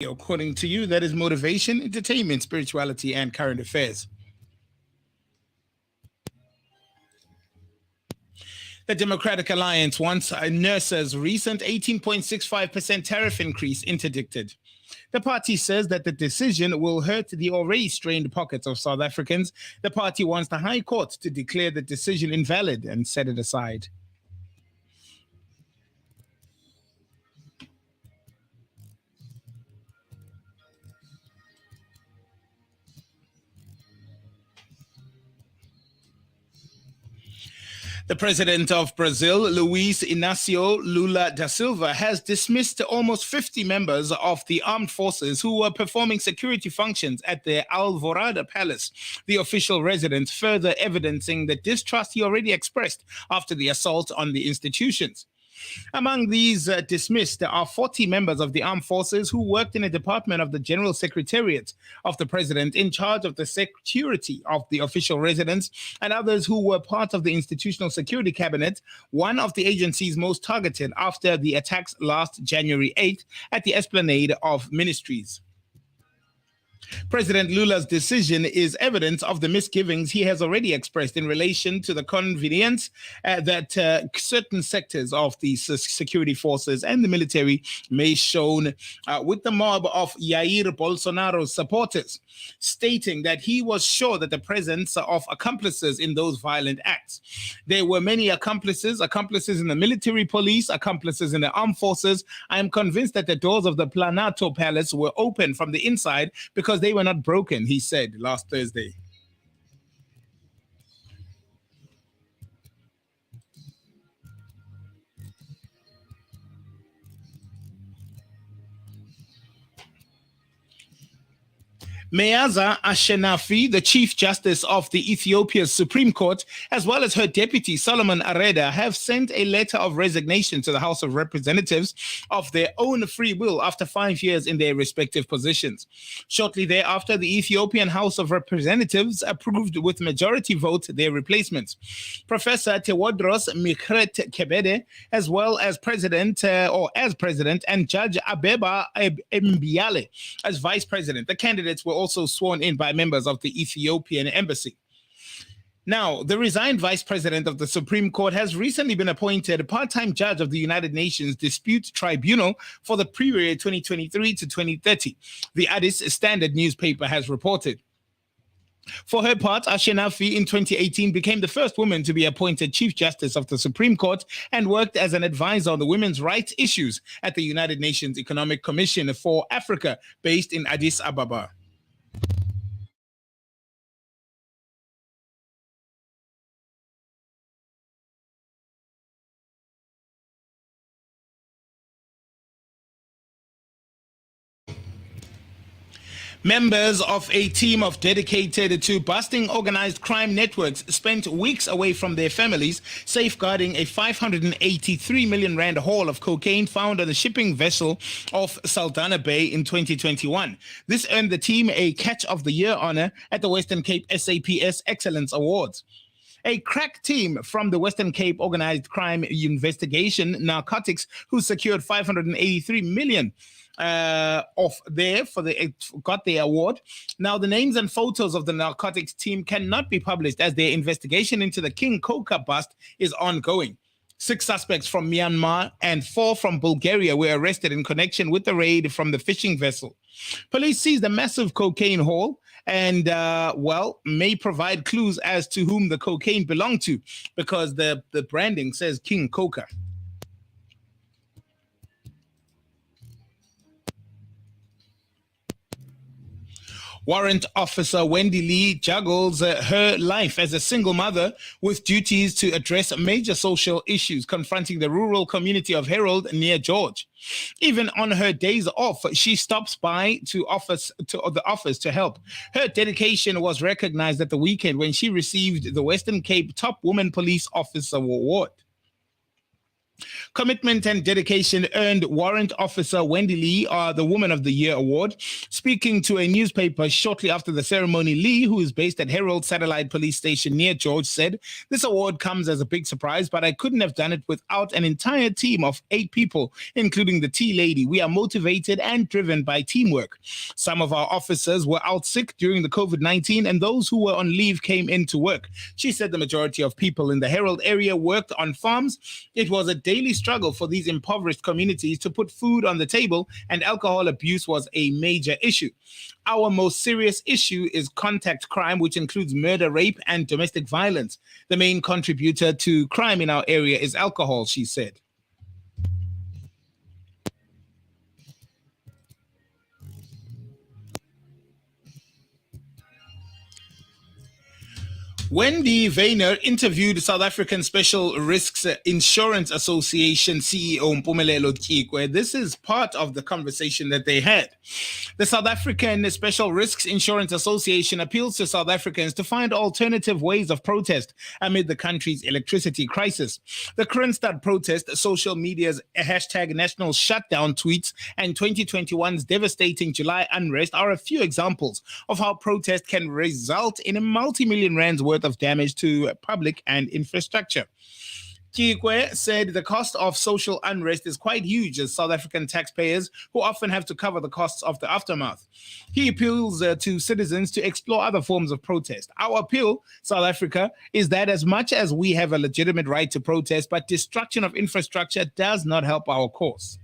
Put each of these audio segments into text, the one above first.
According to you, that is motivation, entertainment, spirituality, and current affairs. The Democratic Alliance wants NERSA's recent 18.65% tariff increase interdicted. The party says that the decision will hurt the already strained pockets of South Africans. The party wants the High Court to declare the decision invalid and set it aside. The president of Brazil, Luiz Inácio Lula da Silva, has dismissed almost 50 members of the armed forces who were performing security functions at the Alvorada Palace, the official residence, further evidencing the distrust he already expressed after the assault on the institutions. Among these dismissed, there are 40 members of the armed forces who worked in a department of the General Secretariat of the President in charge of the security of the official residence, and others who were part of the Institutional Security Cabinet, one of the agencies most targeted after the attacks last January 8th at the Esplanade of Ministries. President Lula's decision is evidence of the misgivings he has already expressed in relation to the convenience that certain sectors of the security forces and the military may shown with the mob of Jair Bolsonaro's supporters, stating that he was sure that the presence of accomplices in those violent acts. There were many accomplices in the military police, accomplices in the armed forces. I am convinced that the doors of the Planalto Palace were open from the inside because they were not broken, he said last Thursday. Meaza Ashenafi, the Chief Justice of the Ethiopia's Supreme Court, as well as her deputy Solomon Areda, have sent a letter of resignation to the House of Representatives of their own free will after 5 years in their respective positions. Shortly thereafter, the Ethiopian House of Representatives approved with majority vote their replacements. Professor Tewodros Mikret Kebede, as well as President, and Judge Abeba Mbiale as Vice President. The candidates were also sworn in by members of the Ethiopian embassy. Now, the resigned vice president of the Supreme Court has recently been appointed part-time judge of the United Nations Dispute Tribunal for the period 2023 to 2030, the Addis Standard newspaper has reported. For her part, Ashenafi in 2018 became the first woman to be appointed Chief Justice of the Supreme Court and worked as an advisor on the women's rights issues at the United Nations Economic Commission for Africa, based in Addis Ababa. Members of a team of dedicated to busting organized crime networks spent weeks away from their families safeguarding a 583 million rand haul of cocaine found on a shipping vessel off Saldanha Bay in 2021. This earned the team a Catch of the Year honor at the Western Cape SAPS Excellence Awards. A crack team from the Western Cape Organized Crime Investigation Narcotics, who secured 583 million got the award. Now, the names and photos of the narcotics team cannot be published as their investigation into the King Coca bust is ongoing. 6 suspects from Myanmar and 4 from Bulgaria were arrested in connection with the raid from the fishing vessel. Police seized a massive cocaine haul and, may provide clues as to whom the cocaine belonged to, because the branding says King Coca. Warrant Officer Wendy Lee juggles her life as a single mother with duties to address major social issues confronting the rural community of Herald near George. Even on her days off, she stops by to the office to help. Her dedication was recognized at the weekend when she received the Western Cape Top Woman Police Officer Award. Commitment and dedication earned Warrant Officer Wendy Lee the Woman of the Year award. Speaking to a newspaper shortly after the ceremony, Lee, who is based at Herald Satellite Police Station near George, said, "This award comes as a big surprise, but I couldn't have done it without an entire team of 8 people, including the tea lady. We are motivated and driven by teamwork. Some of our officers were out sick during the COVID-19, and those who were on leave came into work." She said the majority of people in the Herald area worked on farms. It was a daily struggle for these impoverished communities to put food on the table, and alcohol abuse was a major issue. Our most serious issue is contact crime, which includes murder, rape, and domestic violence. The main contributor to crime in our area is alcohol, she said. Wendy Vayner interviewed South African Special Risks Insurance Association CEO Mpumelelo Tyikwe. This is part of the conversation that they had. The South African Special Risks Insurance Association appeals to South Africans to find alternative ways of protest amid the country's electricity crisis. The Kroonstad protest, social media's hashtag national shutdown tweets, and 2021's devastating July unrest are a few examples of how protest can result in a multi-million rands worth of damage to public and infrastructure. Tyikwe said the cost of social unrest is quite huge as South African taxpayers who often have to cover the costs of the aftermath. He appeals to citizens to explore other forms of protest. Our appeal, South Africa, is that as much as we have a legitimate right to protest, but destruction of infrastructure does not help our cause.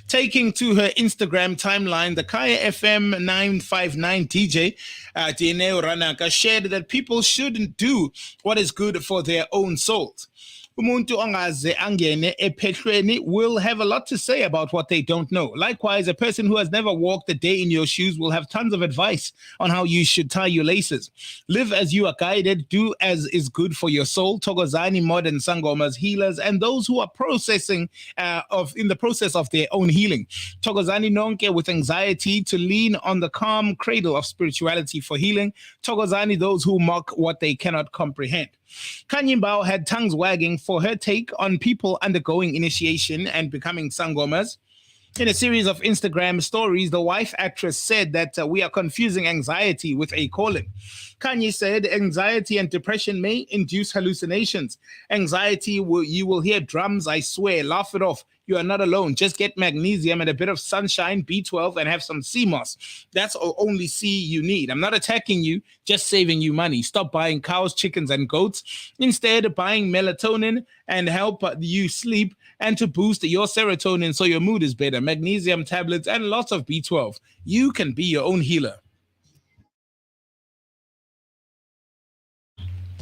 Taking to her Instagram timeline, the Kaya FM 959 DJ, Dineo Ranaka, shared that people shouldn't do what is good for their own souls. Umuntu ongaze angene ephehlweni will have a lot to say about what they don't know. Likewise, a person who has never walked a day in your shoes will have tons of advice on how you should tie your laces. Live as you are guided, do as is good for your soul. Thokozani modern sangomas, healers, and those who are in the process of their own healing. Thokozani nonke with anxiety to lean on the calm cradle of spirituality for healing. Thokozani those who mock what they cannot comprehend. Kanye Mbao had tongues wagging for her take on people undergoing initiation and becoming sangomas. In a series of Instagram stories, the wife actress said that we are confusing anxiety with a calling. Kanye said anxiety and depression may induce hallucinations. Anxiety, you will hear drums, I swear, laugh it off. You are not alone. Just get magnesium and a bit of sunshine, B12, and have some sea moss. That's the only C you need. I'm not attacking you, just saving you money. Stop buying cows, chickens, and goats. Instead, buying melatonin and help you sleep and to boost your serotonin so your mood is better. Magnesium tablets and lots of B12. You can be your own healer.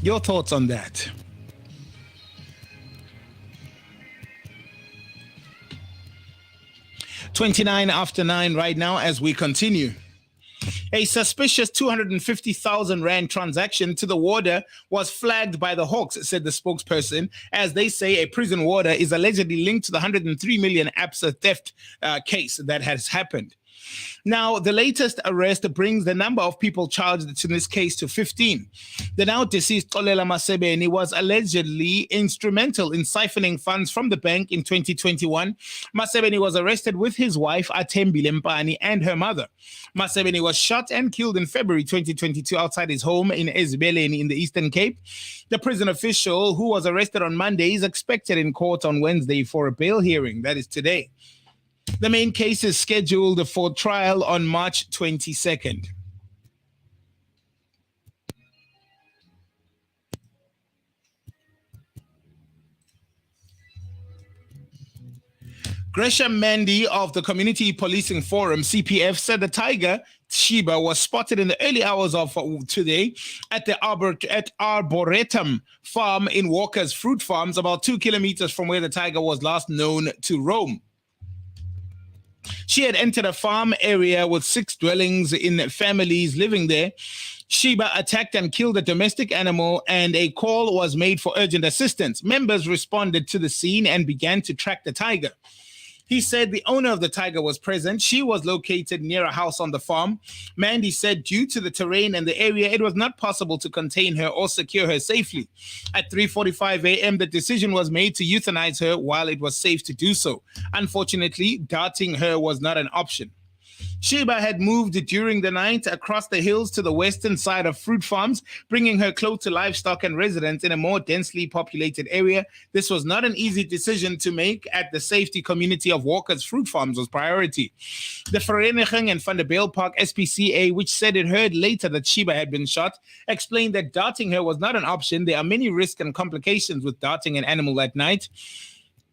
Your thoughts on that? 29 after 9 right now as we continue. A suspicious 250,000 Rand transaction to the warder was flagged by the Hawks, said the spokesperson, as they say a prison warder is allegedly linked to the 103 million ABSA theft case that has happened. Now, the latest arrest brings the number of people charged in this case to 15. The now deceased Xolela Masebeni was allegedly instrumental in siphoning funds from the bank in 2021. Masebeni was arrested with his wife, Atembile Mpani, and her mother. Masebeni was shot and killed in February 2022 outside his home in Ezibeleni in the Eastern Cape. The prison official, who was arrested on Monday, is expected in court on Wednesday for a bail hearing. That is today. The main case is scheduled for trial on March 22nd. Gresham Mandy of the Community Policing Forum, CPF, said the tiger, Sheba, was spotted in the early hours of today at the Arboretum farm in Walker's Fruit Farms, about 2 kilometers from where the tiger was last known to roam. She had entered a farm area with 6 dwellings in families living there. Sheba attacked and killed a domestic animal, and a call was made for urgent assistance. Members responded to the scene and began to track the tiger. He said the owner of the tiger was present. She was located near a house on the farm. Mandy said due to the terrain and the area, it was not possible to contain her or secure her safely. At 3:45 a.m., the decision was made to euthanize her while it was safe to do so. Unfortunately, darting her was not an option. Sheba had moved during the night across the hills to the western side of fruit farms, bringing her close to livestock and residents in a more densely populated area. This was not an easy decision to make, at the safety community of Walker's fruit farms was priority. The Vereniging and Van der Bijl Park SPCA, which said it heard later that Sheba had been shot, explained that darting her was not an option. There are many risks and complications with darting an animal at night.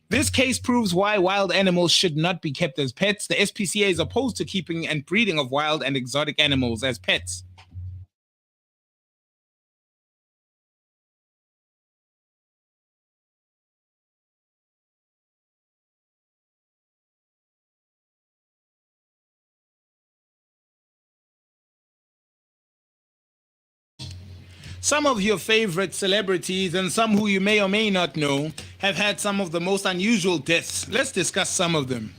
This case proves why wild animals should not be kept as pets. The SPCA is opposed to keeping and breeding of wild and exotic animals as pets. Some of your favorite celebrities and some who you may or may not know have had some of the most unusual deaths. Let's discuss some of them.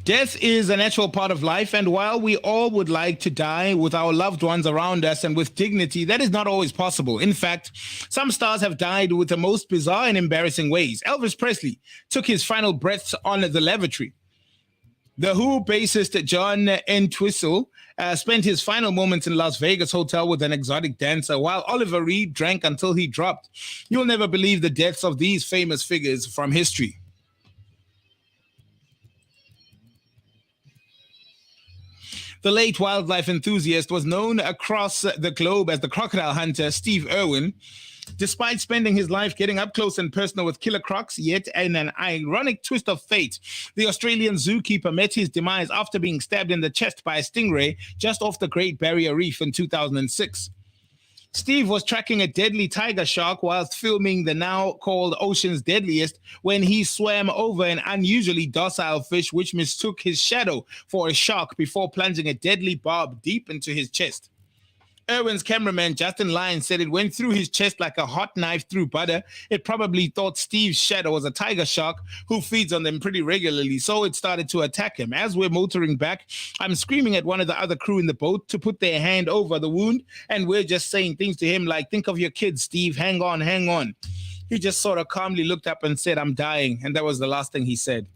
Death is a natural part of life, and while we all would like to die with our loved ones around us and with dignity, that is not always possible. In fact, some stars have died with the most bizarre and embarrassing ways. Elvis Presley took his final breaths on the lavatory. The Who bassist John Entwistle spent his final moments in Las Vegas hotel with an exotic dancer, while Oliver Reed drank until he dropped. You'll never believe the deaths of these famous figures from history. The late wildlife enthusiast was known across the globe as the crocodile hunter Steve Irwin. Despite spending his life getting up close and personal with killer crocs, yet in an ironic twist of fate, the Australian zookeeper met his demise after being stabbed in the chest by a stingray just off the Great Barrier Reef in 2006. Steve was tracking a deadly tiger shark whilst filming the now called Ocean's Deadliest when he swam over an unusually docile fish which mistook his shadow for a shark before plunging a deadly barb deep into his chest. Irwin's cameraman Justin Lyons said it went through his chest like a hot knife through butter. It probably thought Steve's shadow was a tiger shark who feeds on them pretty regularly, so it started to attack him. As we're motoring back, I'm screaming at one of the other crew in the boat to put their hand over the wound, and we're just saying things to him like, think of your kids, Steve, hang on, hang on. He just sort of calmly looked up and said, I'm dying, and that was the last thing he said.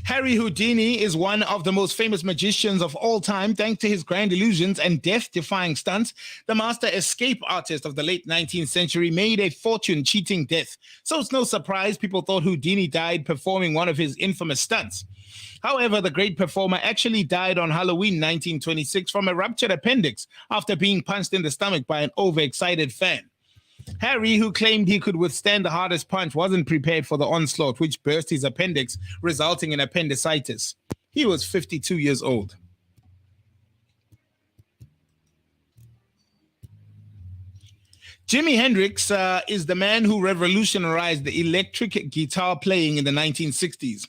Harry Houdini is one of the most famous magicians of all time. Thanks to his grand illusions and death-defying stunts, the master escape artist of the late 19th century made a fortune cheating death. So it's no surprise people thought Houdini died performing one of his infamous stunts. However, the great performer actually died on Halloween 1926 from a ruptured appendix after being punched in the stomach by an overexcited fan. Harry, who claimed he could withstand the hardest punch, wasn't prepared for the onslaught, which burst his appendix, resulting in appendicitis. He was 52 years old. Jimi Hendrix is the man who revolutionized the electric guitar playing in the 1960s.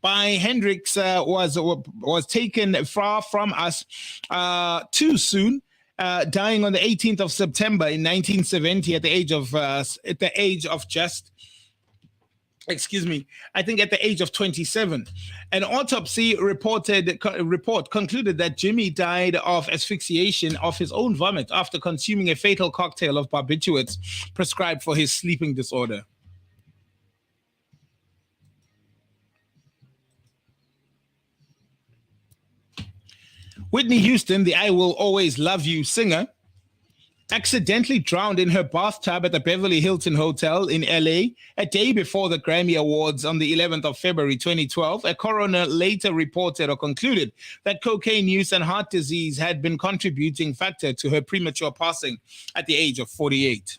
By Hendrix was taken far from us too soon. Dying on the 18th of September in 1970 at the age of just, excuse me, I think at the age of 27. An autopsy report concluded that Jimmy died of asphyxiation of his own vomit after consuming a fatal cocktail of barbiturates prescribed for his sleeping disorder. Whitney Houston, the I Will Always Love You singer, accidentally drowned in her bathtub at the Beverly Hilton Hotel in LA a day before the Grammy Awards on the 11th of February 2012. A coroner later reported or concluded that cocaine use and heart disease had been contributing factor to her premature passing at the age of 48.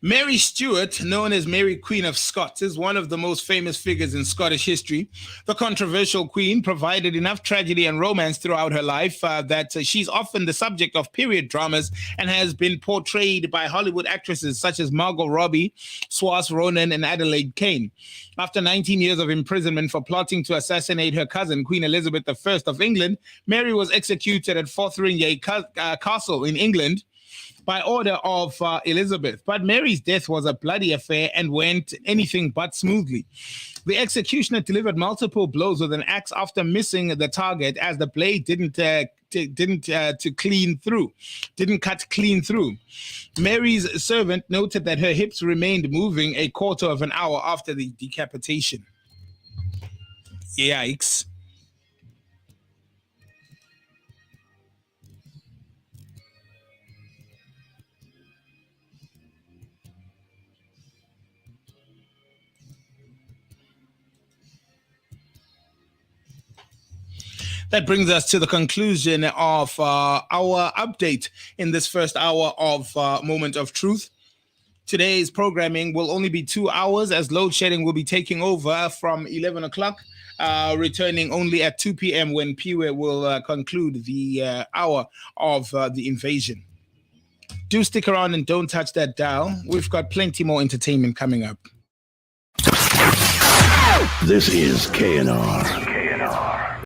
Mary Stuart, known as Mary Queen of Scots, is one of the most famous figures in Scottish history. The controversial queen provided enough tragedy and romance throughout her life that she's often the subject of period dramas and has been portrayed by Hollywood actresses such as Margot Robbie, Saoirse Ronan, and Adelaide Kane. After 19 years of imprisonment for plotting to assassinate her cousin, Queen Elizabeth I of England, Mary was executed at Fotheringay Castle in England by order of Elizabeth. But Mary's death was a bloody affair and went anything but smoothly. The executioner delivered multiple blows with an axe after missing the target, as the blade didn't cut clean through. Mary's servant noted that her hips remained moving a quarter of an hour after the decapitation. Yikes. That brings us to the conclusion of our update in this first hour of Moment of Truth. Today's programming will only be 2 hours, as load shedding will be taking over from 11 o'clock, returning only at 2 p.m. when Piwe will conclude the hour of the invasion. Do stick around and don't touch that dial. We've got plenty more entertainment coming up. This is KNR.